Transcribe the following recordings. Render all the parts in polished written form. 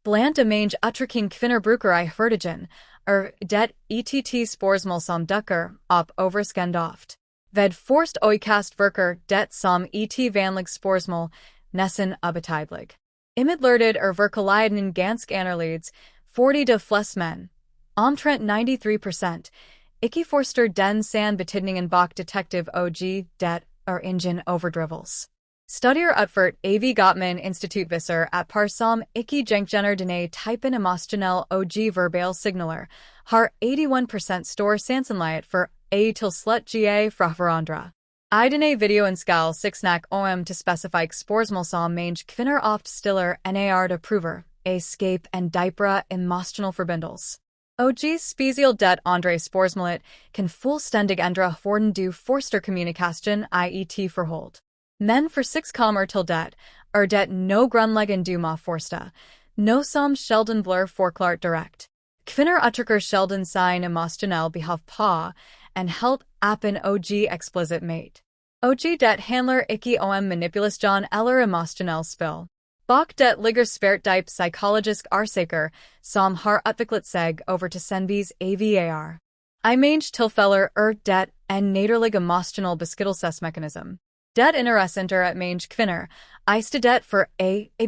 blant mange utdrukking Kvinner bruker I hørdagen, det ett spørsmål som dukker opp overraskende oft. Ved forst øyekast virker det som ett vanlig spørsmål nesten ubetydelig. Imidlertid virkeligheten ganske annerledes, fordi de fleste menn, omtrent 93%, ikke forstår den sann betydningen bak detektiv og det ingen overdrivels. Studier utført av Gottman institutviser at par som ikke genkjenner denne typen emosjonell og verbal signaler har 81% stor sannsynlighet for til slutt ga fra hverandre. I denne videoen skal snakke om til spesifikke spørsmål som mange kvinner ofte stiller de prøver, skape en dypere emosjonell forbindelse. Og spesielt det andre spørsmålet kan fullstendig endre hvordan du forstår kommunikasjon i et forhold. Men for 6 kommer til det det no grunnleggende du må forstå, no som sjelden blir forklart direkt. Kvinner uttrykker sjelden sin emosjonell behov på en helt appen og explicit mate. Og det handler ikke om manipulasjon eller emosjonell spill. Bak det ligger svært dyp psykologisk årsaker som har utviklet seg over til senvis avar. I mange tilfeller det en nederlig emosjonell beskyttelsesmekanism. Det interessenter at mange kvinner, I stedet for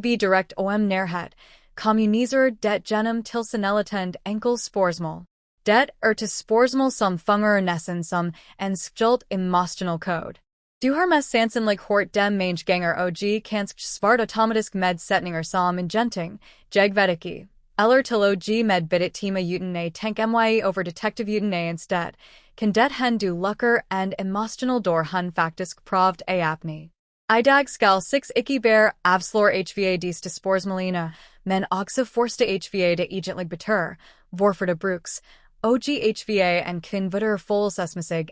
bli direkt om nærhet, kommuniserer det gjennom tilsendeligtend enkle spørsmål. Det til spørsmål som fungerer nesten som en skjult emosjonell kode. Du har mest sannsynlig hørt dem mange ganger og kanskje svart automatisk med setninger som ingenting, jeg vet ikke, eller til og med bitte time uten tenk mye over detektiv uten instead, kan det hen du lukker and emosjonell dår hun faktisk prøvd apni. I dag skal 6 ikke bare avslår hva disse spørsmålene, men også forste hva det egentlig betyr, hvorfor det bruks, og hva en kan videre følelsesmessig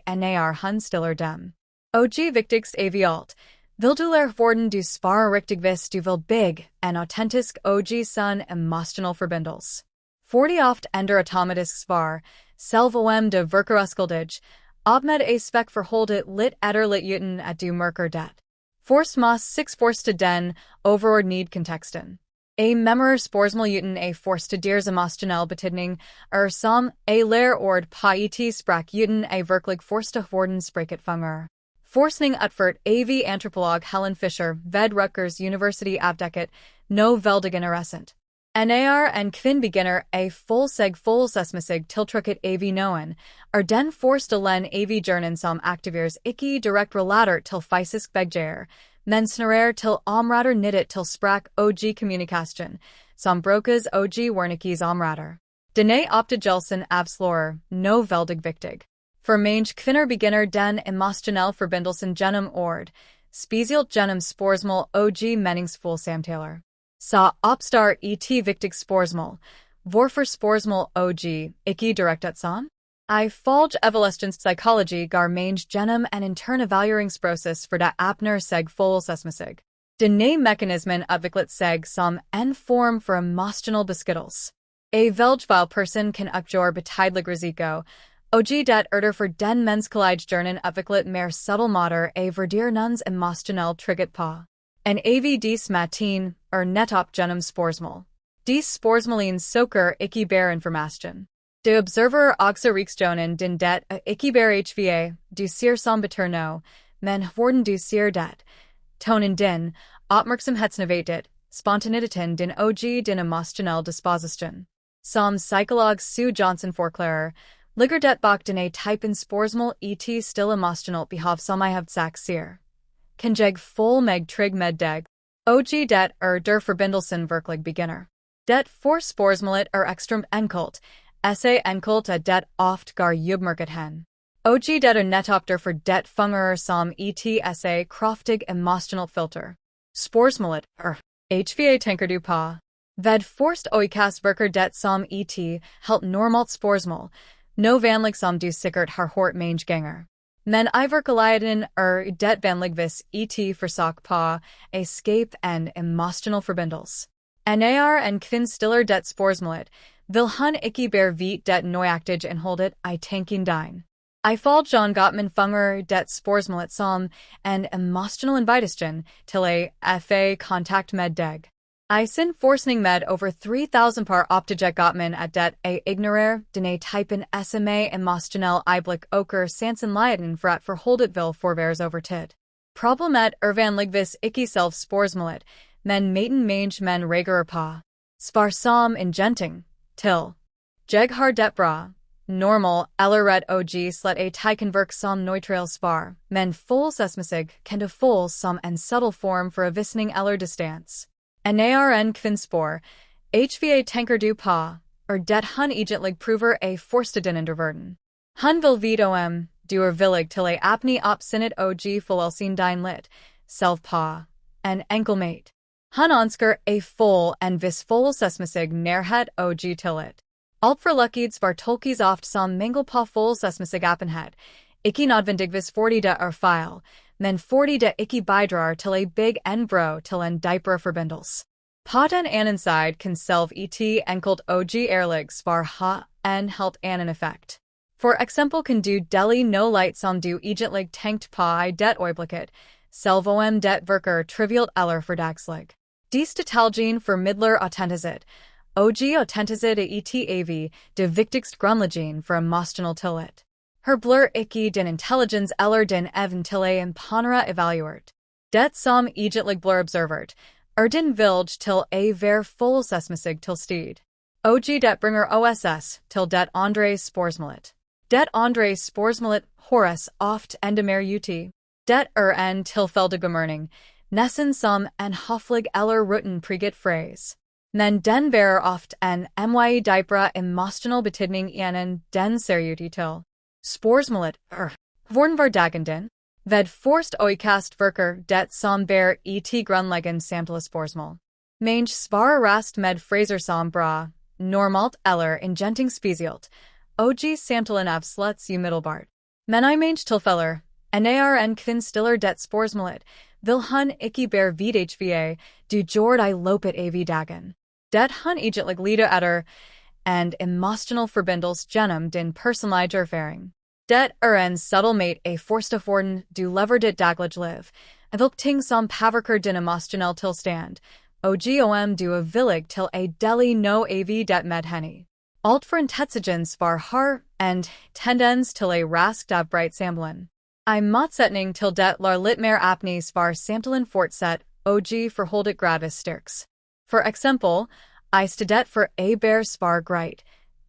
hun stiller dem. Og viktigst av alt, vil du lære hvordan du svarer riktig hvis du vil bygge en autentisk og sunn emosjonell forbindelse. Fordi ofte ender automatisk svar, selv om det virker uskyldig, oppmed spek forholdet litt etter litt uten at du merker det. Forst mas 6 forste den overordnede konteksten. Memorer spørsmål uten forste deres emosjonell betydning som læreord på et språk uten virkelig forste hvordan språket fungerer. Forskning utført av antropolog Helen Fisher ved Rutgers University avdekket no veldig interessant. En kvinn begynner fullseg følelsesmessig tiltrukket av noen, den forste len av hjernen som aktiveres ikke direkt relater til fysisk begjer, men snarere til områder nyttet til språk og kommunikasjon, som brukes og wernikes områder. Denne oppdagelsen avslører no veldig viktig. For mange kvinner begynner den emosjonell forbindelsen gjennom ord, spesielt gjennom spørsmål og meningsfull samtaler. Så oppstår et viktig spørsmål, hvorfor spørsmål og ikke direkte som? Ifølge evolutionsk psykologi går mange gjennom en intern evalueringsprosess for det åpner seg følelsesmessig. Denne mekanismen utviklet seg som en form for emosjonell beskyttelse. Velgvill person kan utgjøre betydelig risiko, og det for den menneskelige hjernen utviklet mer subtle måter vurdere noens emosjonell trygghet på. En dis matin nettopp gjennom spørsmål. Dis spørsmålene søker ikke bare informasjon. Du observerer også riksjonen din det ikke bare hva du ser som betyr no, men hvordan du ser det. Tonen din, oppmerksomhetsnivået, spontaniteten din og din emosjonell disposisjon. Som psykolog Sue Johnson forklarer, ligger det bak denne typen spørsmål et still emosjonelt behov som I har sagt sier. Kan jeg full meg trygg med deg? Og det der forbindelsen virkelig begynner. Det for spørsmålet ekstremt enkelt, enkelt at det oft går jubmerket hen. Og det nettopp derfor det fungerer som et kraftig emosjonelt filter. Spørsmålet hva tenker du på? Ved forst øyekast virker det som et helt normalt spørsmål, no vanlig som du sikkert har hørt mange ganger. Men I virkeligheten det vanligvis et forsøk på skape en emosjonell forbindelse. En kvinn stiller det spørsmålet, vil han ikke bare vite det nøyaktig innholdet I tenker din. Ifølge John Gottman fungerer det spørsmålet som en emosjonell invitation til kontakt med deg. I sin forskning med over 3,000 par oppdage godmen at det ignorerer denne typen SMA emosjonell øyeblikk oker sannsynligheten for at forholdet vil forværes over tid. Problemet vanligvis ikke selv spørsmålet, men maten mange menn reagerer på. Svar som ingenting, til. Jeg har det bra. Normal eller ret og slet a kan virke som neutral svar, men følelsesmessig kan det føles som en subtle form for avvisning eller distans. Narn kvinnspor, hva tenker du på, det hun egentlig prøver a forstedinender verden. Hun vil vite om du villig til a apni oppsinnet og forelsen din lit, selv på, en enkel mate. Hun ønsker a full en vis følelsesmessig nærhet og tillit. Alt for lukkids var tolkis oft som mingel på følelsesmessig appenhet, ikke nødvendigvis fordi det feil, men fordi det ikke bidrar til a big en bro til en dypere forbindelse. På den anden side kan selv enkelt og ærlig svar ha en helt anden effekt. For eksempel kan du dele no light som du egentlig tænkt på I det øjeblikket, selv om det virker trivialt eller fordagslig. Dis detaljen formidler autenticitet, og autenticitet av det vigtigste grundlagen for emotional tillit. Her blur ikke den intelligens eller den evnen til a imponere evaluert. Det som egentlig blur observert, den vilje til a være følelsesmessig til sted. Og det bringer oss til det andres spørsmålet. Det andres spørsmålet høres oft enda mer uti. Det en tilfeldig mening, nesten som en høflig eller rutten preget phrase. Men den bærer oft en dypere emotional betydning en den ser uti til. Spørsmålet hvordan var dagen din? Ved forst øyekast virker det som bærer grundlæggende samtale spørsmål. Mange svarer rast med phraser som bra, normalt eller ingenting specielt, og samtalen avsluttes umiddelbart. Men I mange tilfeller, narn kvinn stiller det spørsmålet, vil hun ikke bære vid hva, du gjorde I løpet av dagen. Det hun egentlig leder etter, and emotional forbindelse gennem din personlige erfaring. Det en subtle mate a forstaforden du lever dit daglig liv, vilk ting som påvirker din emotionell tilstand, og du villig til a deli no av det med henne. Alt for intensigen svar har and tendens til a raskt av bright samtalen. I motsetning til det lar litt mer apni svar samtalen fortsett, og forholdet gradvis styrks. For eksempel, I stedet for a bear svar greit,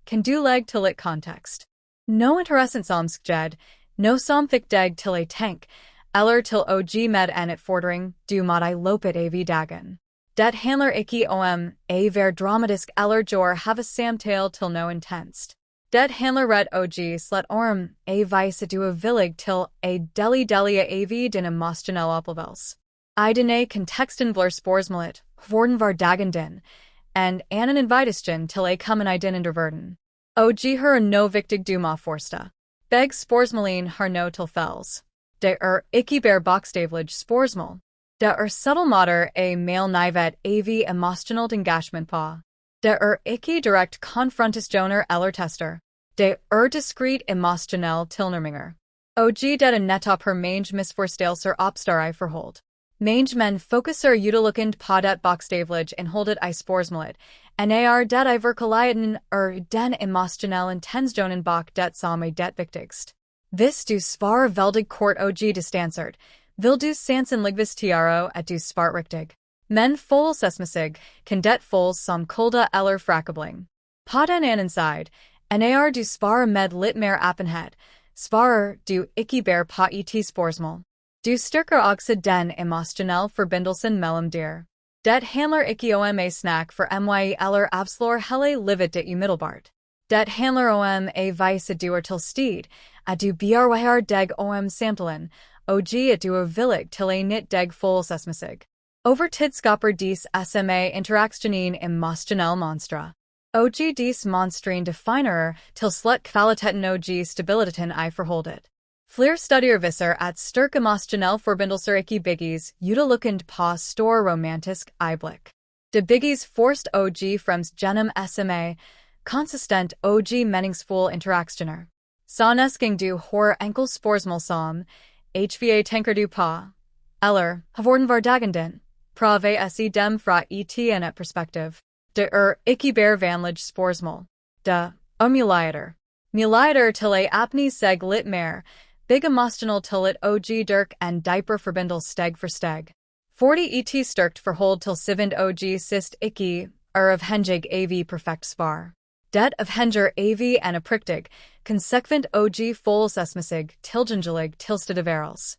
kan du legge til litt kontekst. No interessant som skjedd, no som fikk deg til a tenk, eller til og med en utfordring, du måtte I løpet av dagen. Det handler ikke om a være dramatisk eller gjør have samtale til no intenst. Det handler rett og slett om a vise du villig til a deli av din emotionelle opplevelse. I denne konteksten blir spørsmålet, hvordan var dagen din, and en invitation til a komme I din verden. Og har no viktig du må forsta. Beg spørsmålene har no tilfells. Det ikke bare bokstavelig spørsmål. Det subtle måter a mail nivet av emotionalt engagement på. Det ikke direkt konfrontasjoner eller tester. Det discrete emotionell tilnærminger. Og det nettopp her mange misforståelser oppstår I forhold. Mange menn fokuser utelukkende på det bokstavelig innholdet I spørsmålet, nar det I virkeligheten den emotionelle intensjonen bak det som det viktigst. Hvis du svarer veldig kort og distansert, vil du sannsynligvis tiaro at du svarer riktig. Men følelsesmessig kan det føles som kulde eller frakobling. På den annen side, nar du svarer med litt mer appenhet, svarer du ikke bare på et spørsmål. Du styrker også den emotionelle forbindelsen mellom dir. Det handler ikke om a snack for my eller avslår hele livet ditt umiddelbart. Det handler om a vise du til sted, at du bearbeider deg om samtalen, og at du villig til a nytt deg følelsesmessig. Over tid skaper dis SMA interaksjonen emotionell monstra. Og dis monstren definerer til slett kvaliteten og stabiliteten I forholdet. Flere studier viser at sterk emotionell forbindelser ikke bygges utelukkende på stor romantisk øyeblikk. Det bygges forst og fremst gjennom SMA, konsistent og meningsfull interaksjoner. Sånn du har enkel spørsmål som, hva tenker du på? Eller, hvordan var dagen din? prave se dem fra et en et perspektiv. De ikke bare vanligste spørsmål. De muligheter. Muligheter til apne seg litt mer, big emotional til et og dirk and diaper forbindelse steg for steg. 40 et styrkt forhold til syvend og sist ikke, of hengig av perfekt svar. Det of henger av en apriktig, konsekvent og følelsesmessig tilgjengelig tilstedeværelse.